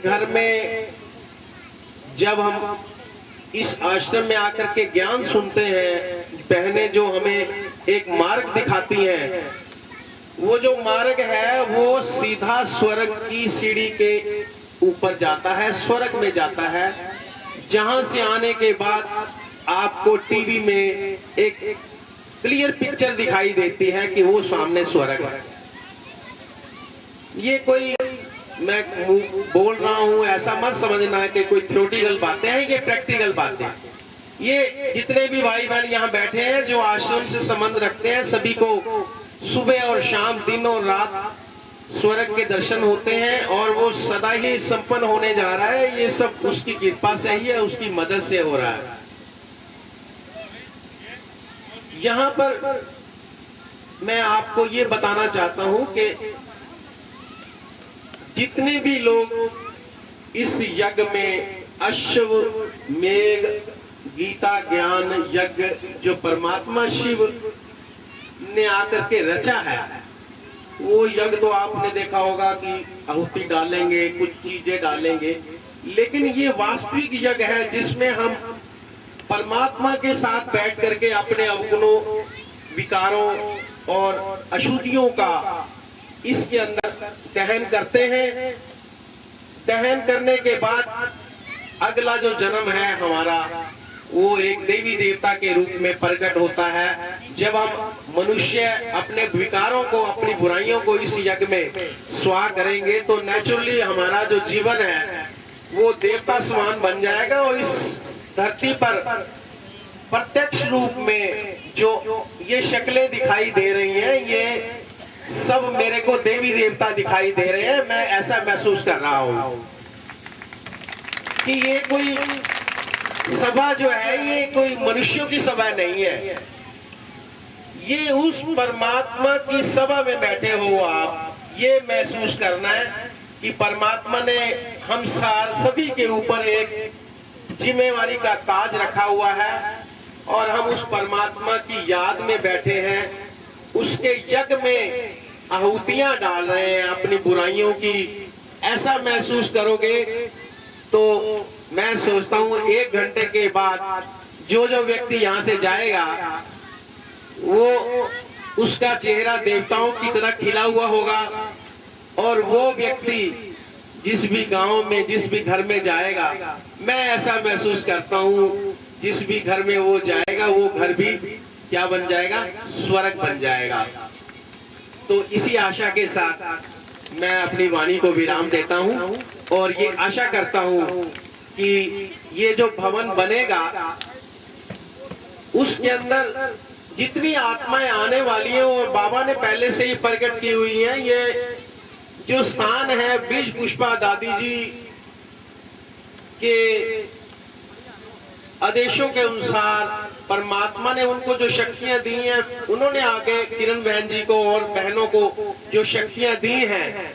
घर में जब हम इस आश्रम में आकर के ज्ञान सुनते हैं, बहनें जो हमें एक मार्ग दिखाती हैं, वो जो मार्ग है वो सीधा स्वर्ग की सीढ़ी के ऊपर जाता है, स्वर्ग में जाता है, जहां से आने के बाद आपको टीवी में एक क्लियर पिक्चर दिखाई देती है कि वो सामने स्वर्ग है। ये कोई मैं बोल रहा हूं ऐसा मत समझना है कि कोई थ्योरेटिकल बातें हैं, ये प्रैक्टिकल बातें। ये जितने भी भाई बहन यहाँ बैठे हैं जो आश्रम से संबंध रखते हैं, सभी को सुबह और शाम, दिन और रात स्वर्ग के दर्शन होते हैं और वो सदा ही संपन्न होने जा रहा है। ये सब उसकी कृपा से ही है, उसकी मदद से हो रहा है। यहाँ पर मैं आपको ये बताना चाहता हूं कि जितने भी लोग इस यज्ञ में अश्व मेघ गीता ज्ञान यज्ञ जो परमात्मा शिव ने आकर के रचा है, वो यज्ञ तो आपने देखा होगा कि आहुति डालेंगे, कुछ चीजें डालेंगे, लेकिन ये वास्तविक यज्ञ है जिसमें हम परमात्मा के साथ बैठ करके अपने अवगुणों, विकारों और अशुद्धियों का इसके अंदर दहन करते हैं। दहन करने के बाद अगला जो जन्म है हमारा, वो एक देवी देवता के रूप में प्रकट होता है। जब हम मनुष्य अपने विकारों को, अपनी बुराइयों को इस यज्ञ में स्वाह करेंगे तो नेचुरली हमारा जो जीवन है वो देवता समान बन जाएगा और इस धरती पर प्रत्यक्ष रूप में जो ये शक्लें दिखाई दे रही हैं, ये सब मेरे को देवी देवता दिखाई दे रहे हैं। मैं ऐसा महसूस कर रहा हूं कि ये कोई सभा जो है ये कोई मनुष्यों की सभा नहीं है, ये उस परमात्मा की सभा में बैठे हो आप। ये महसूस करना है कि परमात्मा ने हम सभी के ऊपर एक जिम्मेवारी का ताज रखा हुआ है और हम उस परमात्मा की याद में बैठे हैं, उसके यज्ञ में आहुतियां डाल रहे हैं अपनी बुराइयों की। ऐसा महसूस करोगे तो मैं सोचता हूं 1 घंटे के बाद जो जो व्यक्ति यहां से जाएगा वो उसका चेहरा देवताओं की तरह खिला हुआ होगा और वो व्यक्ति जिस भी गांव में, जिस भी घर में जाएगा, मैं ऐसा महसूस करता हूं जिस भी घर में वो जाएगा वो घर भी क्या बन जाएगा, स्वर्ग बन जाएगा। तो इसी आशा के साथ मैं अपनी वाणी को विराम देता हूं और ये आशा करता हूं कि ये जो भवन बनेगा उसके अंदर जितनी आत्माएं आने वाली हैं और बाबा ने पहले से ही प्रकट की हुई हैं, ये जो स्थान है बीज पुष्पा दादी जी के आदेशों के अनुसार परमात्मा ने उनको जो शक्तियां दी हैं, उन्होंने आगे किरण बहन जी को और बहनों को जो शक्तियां दी हैं,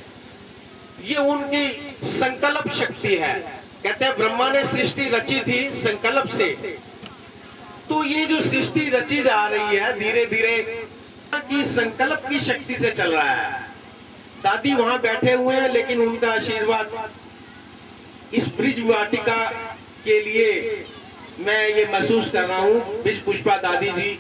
ये उनकी संकल्प शक्ति है। कहते हैं ब्रह्मा ने सृष्टि रची थी संकल्प से, तो ये जो सृष्टि रची जा रही है धीरे धीरे की संकल्प की शक्ति से चल रहा है। दादी वहां बैठे हुए हैं लेकिन उनका आशीर्वाद इस ब्रिज वाटिका के लिए मैं ये महसूस कर रहा हूँ। ब्रिज पुष्पा दादी जी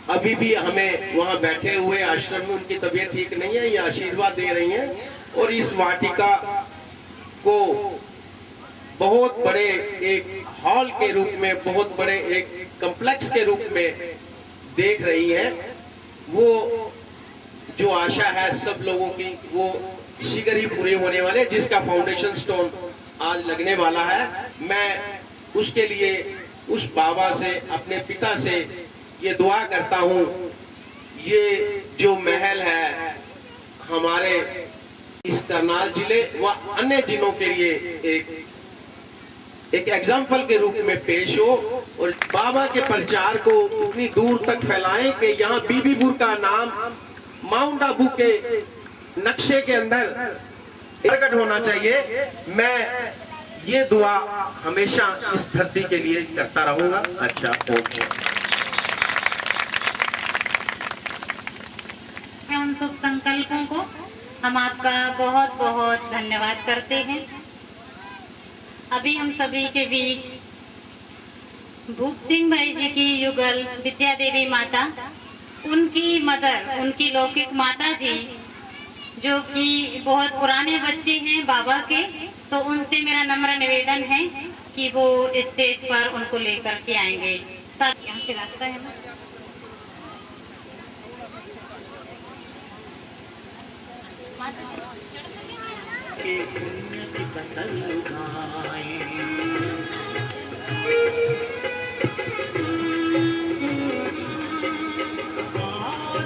अभी भी हमें वहां बैठे हुए आश्रम में, उनकी तबीयत ठीक नहीं है, ये आशीर्वाद दे रही हैं और इस वाटिका को बहुत बड़े एक हॉल के रूप में, बहुत बड़े एक कॉम्प्लेक्स के रूप में देख रही हैं। वो जो आशा है सब लोगों की वो शीघ्र ही पूरी होने वाले, जिसका फाउंडेशन स्टोन आज लगने वाला है। मैं उसके लिए उस बाबा से, अपने पिता से ये दुआ करता हूँ, ये जो महल है हमारे इस करनाल जिले व अन्य जिलों के लिए एक एग्जाम्पल के रूप में पेश हो और बाबा के प्रचार को उतनी दूर तक फैलाएं कि यहाँ बीबीपुर का नाम माउंट आबू के नक्शे के अंदर प्रकट होना चाहिए। मैं ये दुआ हमेशा इस धरती के लिए करता रहूंगा। अच्छा, ओके। उन शुभ संकल्पों को हम आपका बहुत बहुत धन्यवाद करते हैं। अभी हम सभी के बीच भूप सिंह भाई जी की युगल विद्या देवी माता, उनकी मदर, उनकी लौकिक माता जी, जो कि बहुत पुराने बच्चे हैं बाबा के, तो उनसे मेरा नम्र निवेदन है कि वो स्टेज पर उनको लेकर के आएंगे। साथ यहाँ से रास्ता है ना।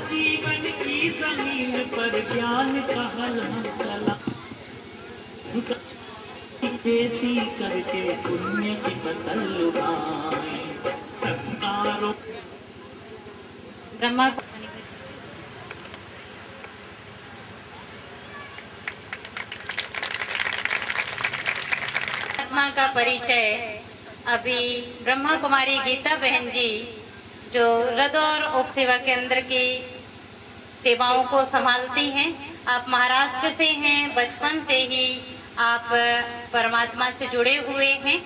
जीवन की जमीन पर ज्ञान का हल हम चला, खेती करके पुण्य की फसल उगाए, संस्कारों ब्रह्मा आत्मा का परिचय। अभी ब्रह्मा कुमारी गीता बहन जी, जो रदौर उप सेवा केंद्र की सेवाओं को संभालती हैं, आप महाराष्ट्र से हैं, बचपन से ही आप परमात्मा से जुड़े हुए हैं।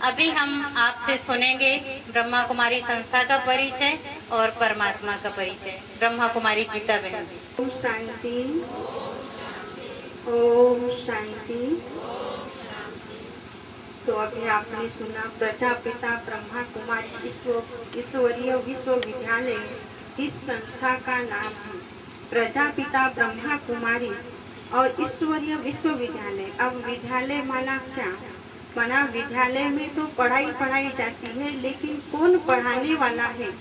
अभी हम आपसे सुनेंगे ब्रह्मा कुमारी संस्था का परिचय और परमात्मा का परिचय। ब्रह्मा कुमारी गीता बहन जी। ओम शांति, ओम शांति। तो अभी आपने सुना प्रजापिता ब्रह्मा कुमारी ईश्वरीय विश्वविद्यालय, इस संस्था का नाम है प्रजापिता ब्रह्मा कुमारी और ईश्वरीय विश्वविद्यालय। अब विद्यालय माना क्या माना? विद्यालय में तो पढ़ाई जाती है, लेकिन कौन पढ़ाने वाला है?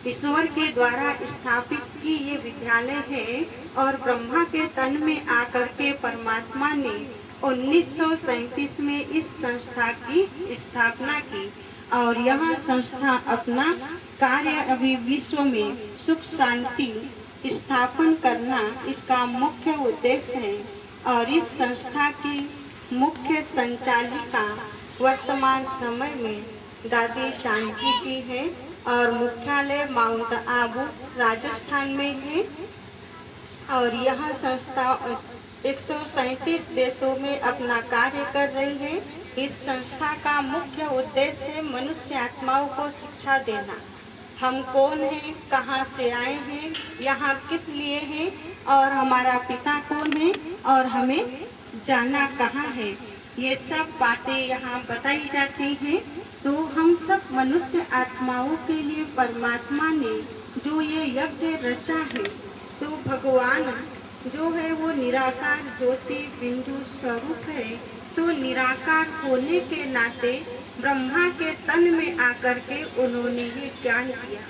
ईश्वर के द्वारा स्थापित की ये विद्यालय है और ब्रह्मा के तन में आकर के परमात्मा ने 1937 में इस संस्था की स्थापना की और यह संस्था अपना कार्य अभी विश्व में सुख शांति स्थापन करना इसका मुख्य उद्देश्य है। और इस संस्था की मुख्य संचालिका वर्तमान समय में दादी जानकी जी है और मुख्यालय माउंट आबू राजस्थान में है। और यह संस्था 137 देशों में अपना कार्य कर रही है। इस संस्था का मुख्य उद्देश्य है मनुष्य आत्माओं को शिक्षा देना। हम कौन हैं, कहाँ से आए हैं, यहाँ किस लिए हैं और हमारा पिता कौन है और हमें जाना कहाँ है, ये सब बातें यहाँ बताई जाती हैं। तो हम सब मनुष्य आत्माओं के लिए परमात्मा ने जो ये यज्ञ रचा है, तो भगवान जो है वो निराकार ज्योति बिंदु स्वरूप है। तो निराकार होने के नाते ब्रह्मा के तन में आकर के उन्होंने ये ज्ञान दिया।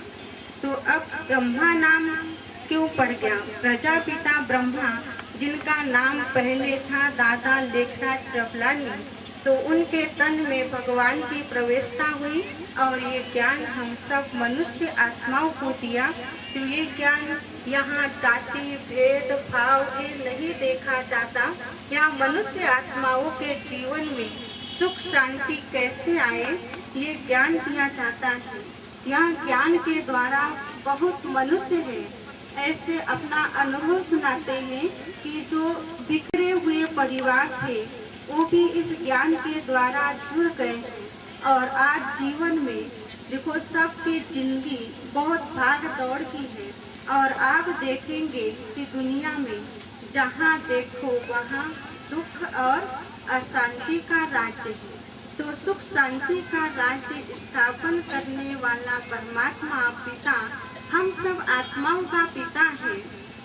तो अब ब्रह्मा नाम क्यों पड़ गया? प्रजापिता ब्रह्मा, जिनका नाम पहले था दादा लेखराज कृपलानी, तो उनके तन में भगवान की प्रवेशता हुई और ये ज्ञान हम सब मनुष्य आत्माओं को दिया। तो ये ज्ञान यहाँ जाति भेद भाव ये नहीं देखा जाता। यहाँ मनुष्य आत्माओं के जीवन में सुख शांति कैसे आए ये ज्ञान दिया जाता है। यहाँ ज्ञान के द्वारा बहुत मनुष्य है ऐसे अपना अनुभव सुनाते हैं कि जो बिखरे हुए परिवार थे वो भी इस ज्ञान के द्वारा जुड़ गए और आज जीवन में देखो सबकी जिंदगी बहुत भाग दौड़ की है। और आप देखेंगे कि दुनिया में जहाँ देखो वहाँ दुख और अशांति का राज्य है। तो सुख शांति का राज्य स्थापन करने वाला परमात्मा पिता हम सब आत्माओं का पिता है।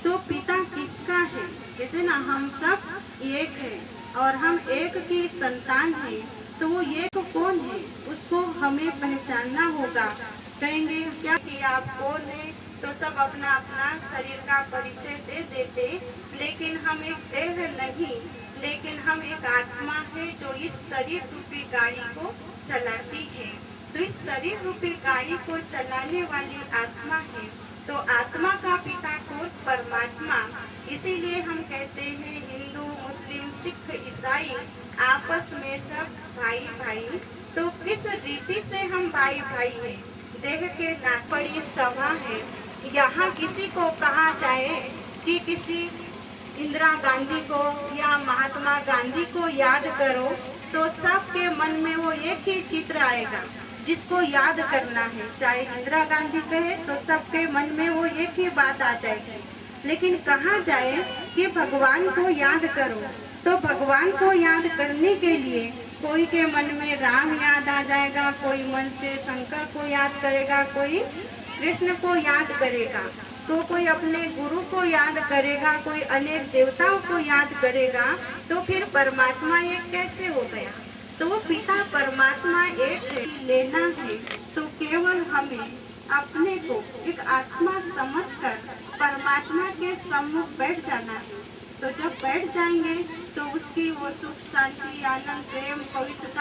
तो पिता किसका है? कहते ना हम सब एक है और हम एक की संतान है। तो वो एक कौन है उसको हमें पहचानना होगा। कहेंगे क्या कि आप कौन है, तो सब अपना अपना शरीर का परिचय दे देते, लेकिन हम एक देह नहीं, लेकिन हम एक आत्मा है जो इस शरीर रूपी गाड़ी को चलाती है। तो इस शरीर रूपी गाड़ी को चलाने वाली आत्मा है। तो आत्मा का पिता कौन? परमात्मा। इसीलिए हम कहते हैं हिंदू मुस्लिम सिख ईसाई आपस में सब भाई भाई। तो किस रीति से हम भाई भाई हैं? देह के नाम बड़ी सभा है। यहाँ किसी को कहा जाए कि किसी इंदिरा गांधी को या महात्मा गांधी को याद करो, तो सबके मन में वो एक ही चित्र आएगा जिसको याद करना है। चाहे इंदिरा गांधी कहे तो सबके मन में वो एक ही बात आ जाएगी। लेकिन कहाँ जाए कि भगवान को याद करो, तो भगवान को याद करने के लिए कोई के मन में राम याद आ जाएगा, कोई मन से शंकर को याद करेगा, कोई कृष्ण को याद करेगा, तो कोई अपने गुरु को याद करेगा, कोई अनेक देवताओं को याद करेगा। तो फिर परमात्मा एक कैसे हो गया? तो पिता परमात्मा एक है। लेना है तो केवल हमें अपने को एक आत्मा समझकर परमात्मा के सम्मुख बैठ जाना है। तो जब बैठ जाएंगे तो उसकी वो सुख, शांति, आनंद, प्रेम, पवित्रता